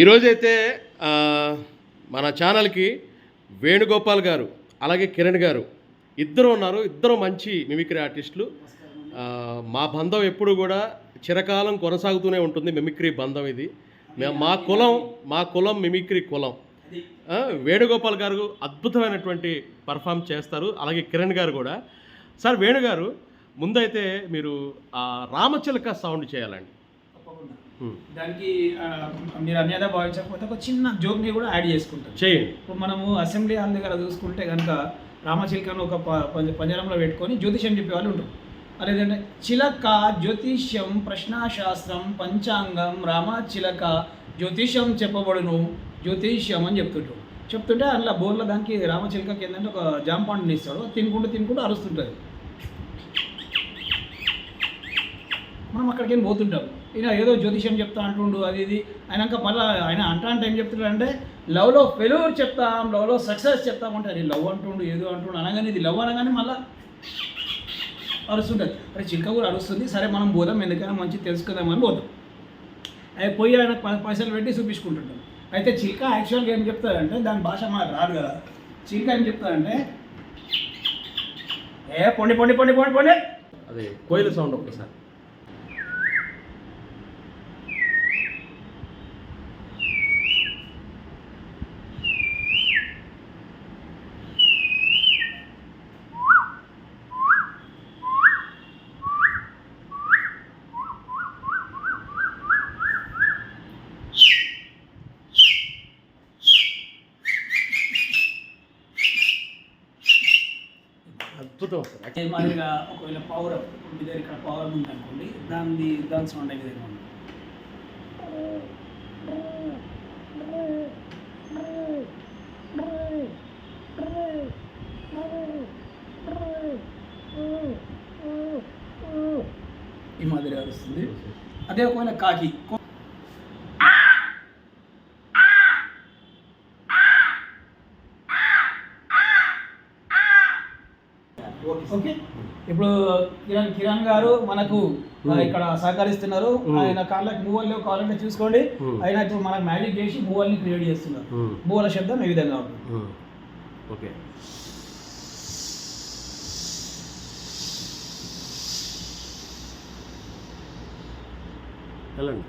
ఈరోజైతే మన ఛానల్కి వేణుగోపాల్ గారు అలాగే కిరణ్ గారు ఇద్దరు ఉన్నారు. ఇద్దరు మంచి మిమిక్రీ ఆర్టిస్టులు. మా ఎప్పుడు కూడా చిరకాలం కొనసాగుతూనే ఉంటుంది. మిమిక్రీ బంధం ఇది. మా కులం మిమిక్రీ కులం. వేణుగోపాల్ గారు అద్భుతమైనటువంటి పర్ఫామ్ చేస్తారు. అలాగే కిరణ్ గారు కూడా. సార్ వేణుగారు, ముందైతే మీరు రామచిలక సౌండ్ చేయాలండి. దానికి మీరు అన్యదా భావించకపోతే ఒక చిన్న జోక్ని కూడా యాడ్ చేసుకుంటాం. చేయండి. ఇప్పుడు మనము అసెంబ్లీ హాల్ దగ్గర చూసుకుంటే కనుక రామచిలకను ఒక పంజరంలో పెట్టుకొని జ్యోతిష్యం చెప్పేవాళ్ళు ఉంటారు. అదేంటంటే చిలక జ్యోతిష్యం ప్రశ్నాశాస్త్రం పంచాంగం రామచిలక జ్యోతిష్యం చెప్పబడును జ్యోతిష్యం అని చెప్తుంటే అందులో బోర్లో దానికి రామచిలకకి ఏంటంటే ఒక జామ పండుని ఇస్తాడు. తినుకుంటూ అరుస్తుంటుంది. మనం అక్కడికి వెళ్ళి పోతుంటాం. ఈయన ఏదో జ్యోతిష్యం చెప్తా అంటుండు, అది ఇది అయినాక మళ్ళీ ఆయన అంటే ఏం చెప్తున్నాడంటే లవ్లో ఫెయిల్యూర్ చెప్తాం, లవ్లో సక్సెస్ చెప్తామంటే అది లవ్ అంటుండు ఏదో అంటుండు అనగానే ఇది లవ్ అనగానే మళ్ళీ అరుస్తుంటుంది. అరే చిలక కూడా అరుస్తుంది, సరే మనం పోదాం, ఎందుకైనా మంచి తెలుసుకుందామని పోతాం. అవి పోయి ఆయన పైసలు పెట్టి చూపించుకుంటుంటాం. అయితే చిలక యాక్చువల్గా ఏం చెప్తారంటే దాని భాష మనకు రాదు కదా. చిలక ఏం చెప్తారంటే పొండి పొండి పొండి పొండి పొండి అదే కోయిల సౌండ్ ఒకసారి. అద్భుతం. మాదిరిగా ఒకవేళ పౌరం మీ దగ్గర ఇక్కడ పౌరం ఉంది అనుకోండి, దాని సౌండ్ ఏ విధంగా ఉంది. ఈ మాదిరిగా వస్తుంది. అదే ఒకవేళ కాకి ఓకే. ఇప్పుడు కిరణ్ గారు మనకు ఇక్కడ సహకరిస్తున్నారు. ఆయన కాళ్ళకి మూవల్ని కావాలంటే చూసుకోండి. ఆయన ఇప్పుడు మనకు మ్యాజిక్ చేసి మూవల్ని క్రియేట్ చేస్తున్నారు. మూవల శబ్దం ఈ విధంగా ఉంటుంది. ఓకే. వెళ్ళండి.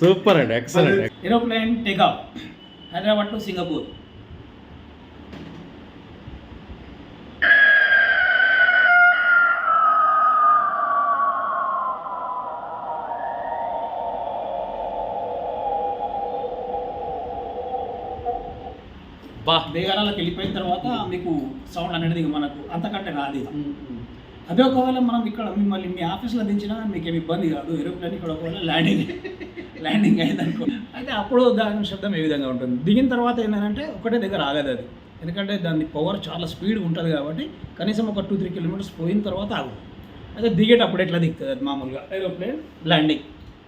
సూపర్ అండి, excellent. Aeroplane take off Hyderabad to Singapore. దేగారాలకు వెళ్ళిపోయిన తర్వాత మీకు సౌండ్ అనేది మనకు అంతకంటే రాదు. అదే ఒకవేళ మనం ఇక్కడ మిమ్మల్ని మీ ఆఫీస్లో దించినా మీకు ఏమి ఇబ్బంది కాదు. ఏరోప్లేన్ ఇక్కడ ఒకవేళ ల్యాండింగ్ అయిందనుకో, అయితే అప్పుడు దాని శబ్దం ఏ విధంగా ఉంటుంది. దిగిన తర్వాత ఏంటంటే ఒకటే దగ్గర ఆగదు అది, ఎందుకంటే దాని పవర్ చాలా స్పీడ్గా ఉంటుంది కాబట్టి కనీసం ఒక 2-3 కిలోమీటర్స్ పోయిన తర్వాత ఆగుతుంది. అయితే దిగేటప్పుడు ఎట్లా దిగుతుంది అది మామూలుగా ఏరోప్లేన్ ల్యాండింగ్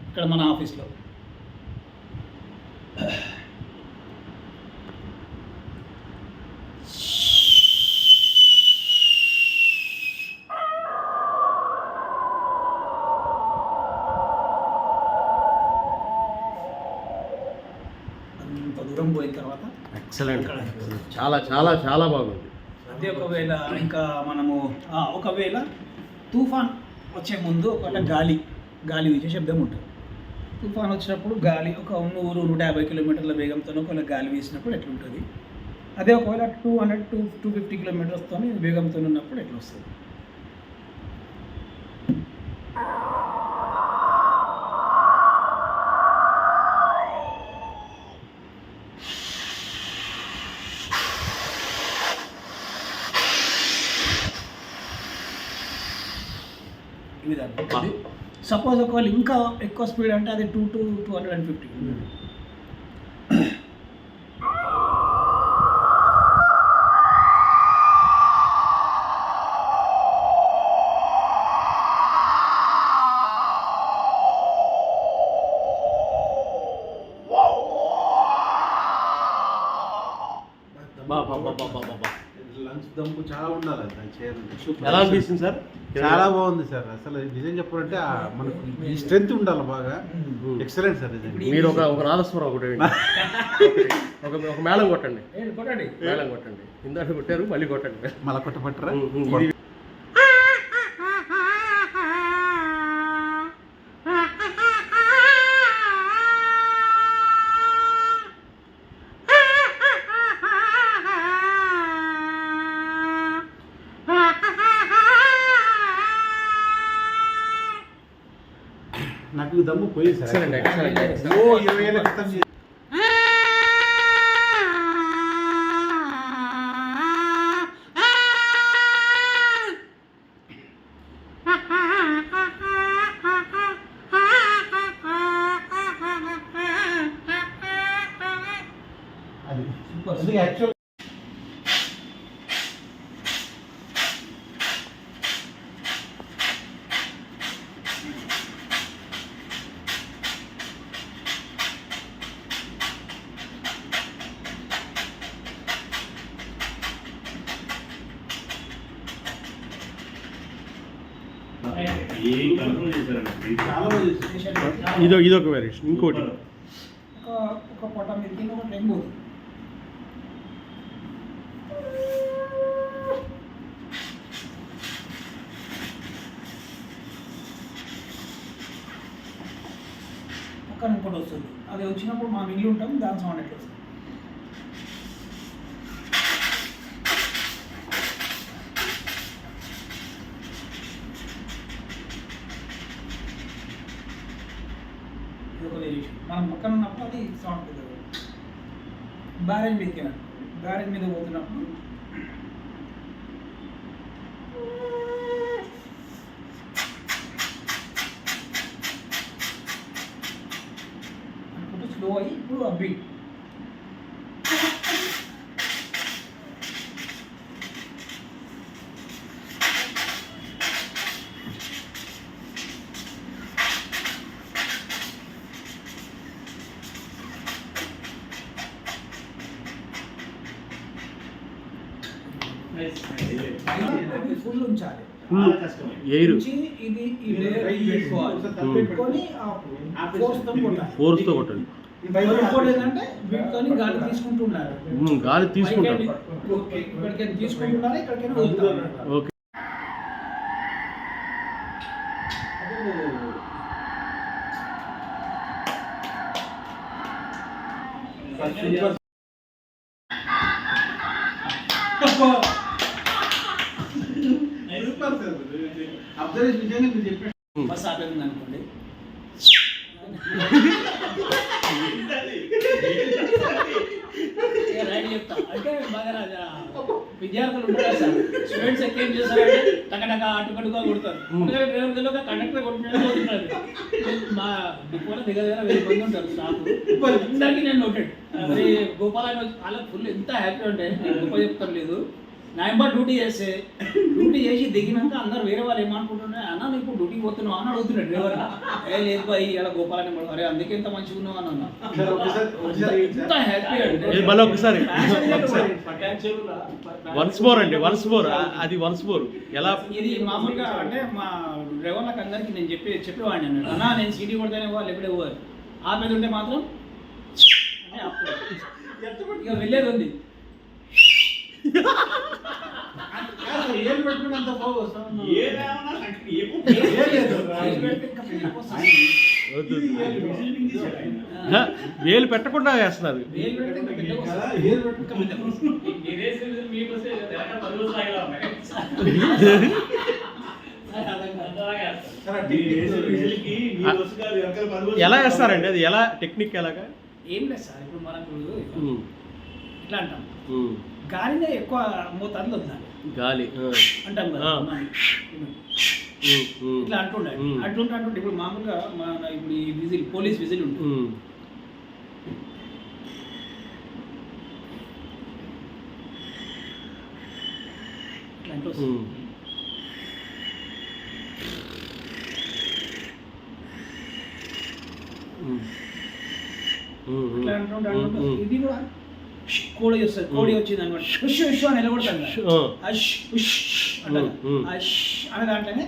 ఇక్కడ మన ఆఫీస్లో. దూరం పోయిన తర్వాత ఎక్సలెంట్, చాలా చాలా చాలా బాగుంది. అదే ఒకవేళ ఇంకా మనము ఒకవేళ తుఫాన్ వచ్చే ముందు ఒకవేళ గాలి వీచే శబ్దం ఉంటుంది. తుఫాన్ వచ్చినప్పుడు గాలి ఒక 100-150 కిలోమీటర్ల వేగంతో ఒకవేళ గాలి వీసినప్పుడు ఎట్లుంటుంది. అదే ఒకవేళ 200-250 కిలోమీటర్స్తో వేగంతో ఉన్నప్పుడు ఎట్లా వస్తుంది. ఈ విధంగా. సపోజ్ ఒకవేళ ఇంకా ఎక్కువ స్పీడ్ అంటే అది 2 to 250. అబ్బబ్బబ్బబ్బబ్బ. లంచ్ దమ్ము చాలా ఉండాలి దాన్ని చేయాలంటే. ఎలా అనిపిస్తుంది సార్? చాలా బాగుంది సార్. అసలు నిజం చెప్పాలంటే మనకు ఈ స్ట్రెంత్ ఉండాలి బాగా. ఎక్సలెంట్ సార్ నిజంగా. మీరు ఒక నాదస్వరం ఒకటి వేయండి. ఒక మేళం కొట్టండి. కొట్టండి. మేళం కొట్టండి. ఇందాక కొట్టారు, మళ్ళీ కొట్టండి. మళ్ళా కొట్టపట్టరా? ఇది నాకు ఈ దమ్ము పోయింది సార్. Excellent, excellent, excellent. 20 ఏళ్ళ క్రితం అది సూపర్. యాక్చువల్ చాలా బాగుంది. ఇదొక వేరియేషన్. ఇంకోటి ఒక పొట్ట మీద కింద ఒక టైం పోతుంది. పక్కన ఇంకోటి వస్తుంది. అది వచ్చినప్పుడు మా మిగిలి ఉంటాం, దాని సౌండ్ ఎట్లా వస్తుంది. ఇది ఒక వేరియేషన్. మనం పక్కన ఉన్నప్పుడు అది సౌండ్ పెద్దది. బ్యారేజ్ మీదకి బ్యారేజ్ మీద పోతున్నప్పుడు అనుకుంటూ స్లో అయ్యి ఇప్పుడు అబ్బీట్. ఫుల్ ఉంచాలి. ఎయిర్ ఉంచి ఇది ఈ లేయర్ పెట్టుకోవాలి. పెట్టుకొని ఆ ఫోర్స్తో కొట్టాలి. ఫోర్స్తో కొట్టండి. ఇంకోటి ఏంటంటే వీటితోని గాలి తీసుకుంటూ ఉండాలి. గాలి తీసుకుంటారు. ఇక్కడికైనా తీసుకుంటున్నారు, ఇక్కడికైనా వదులుతారు. ఓకే. అబ్జర్వేషన్ నిజంగా మీరు చెప్పారు. బస్ ఆపేది అనుకోండి. రైట్ చెప్తా అంటే బాగా విద్యార్థులు ఉంటారు సార్, స్టూడెంట్స్ ఎక్కువ ఏం చేస్తారంటే టకటక అటుకటుగా కొడతారు. డ్రైవర్ తెలియక కండక్టర్ కొట్టుకుంటున్నారు. మా డిపోలో దగ్గర 1000 మంది ఉంటారు స్టాఫ్. అందరికీ నేను నోటెడ్. మరి గోపాలని వాళ్ళకి ఫుల్ ఎంత హ్యాపీ అంటే గొప్ప చెప్తారు లేదు. నవంబర్ డ్యూటీ చేసి దిగినాక అందరు వేరే వాళ్ళు ఏమనుకుంటున్నారు, అన్న నువ్వు ఇప్పుడు డ్యూటీకి పోతున్నావు అని అడుగుతున్నాడు డ్రైవర్. లేదు బాయ్ ఇలా గోపాలని అరే అందుకే ఎంత మంచిగా ఉన్నావు అని అన్నా. ఎంత హ్యాపీ అంటే మళ్ళీ ఒకసారి వన్స్ మోర్ అండి, వన్స్ మోర్. అది వన్స్ మోర్ ఎలా? ఇది మామూలుగా అంటే మా డ్రైవర్లకు అందరికి నేను చెప్పేవాడిని అన్నాడు, అన్నా నేను సీటీ కొడితేనే వాళ్ళు ఎప్పుడే పోవాలి, ఆపేది ఉంటే మాత్రం అంటే అప్పుడు ఇక వెళ్ళేది ఉంది. ఏళ్ళు పెట్టుకున్నంత బాగా వస్తాను. వేలు పెట్టకుండా వేస్తున్నారు. ఎలా వేస్తారండి? అది ఎలా టెక్నిక్ ఎలాగా? ఏం లేదు సార్, ఇప్పుడు మనకు ఇట్లా అంటాం, గాలినే ఎక్కువ మోతాదులో వద్దాలి గాలి అంటాం కదా, ఇట్లా అంటుండే అంటుంటే ఇప్పుడు మామూలుగా మన ఇప్పుడు ఈ విజిల్ పోలీస్ విజిల్ ఉంటుంది, ఇట్లా అంటూ ఇట్లా అంటుంటే ఇది కూడా కోడి వస్తుంది, కోడి వచ్చింది అనమాట ఉష్ ఉష్ అని నిలబడతాను అష్ ఉష్ అంటారు. అష్ అనే దాంట్లోనే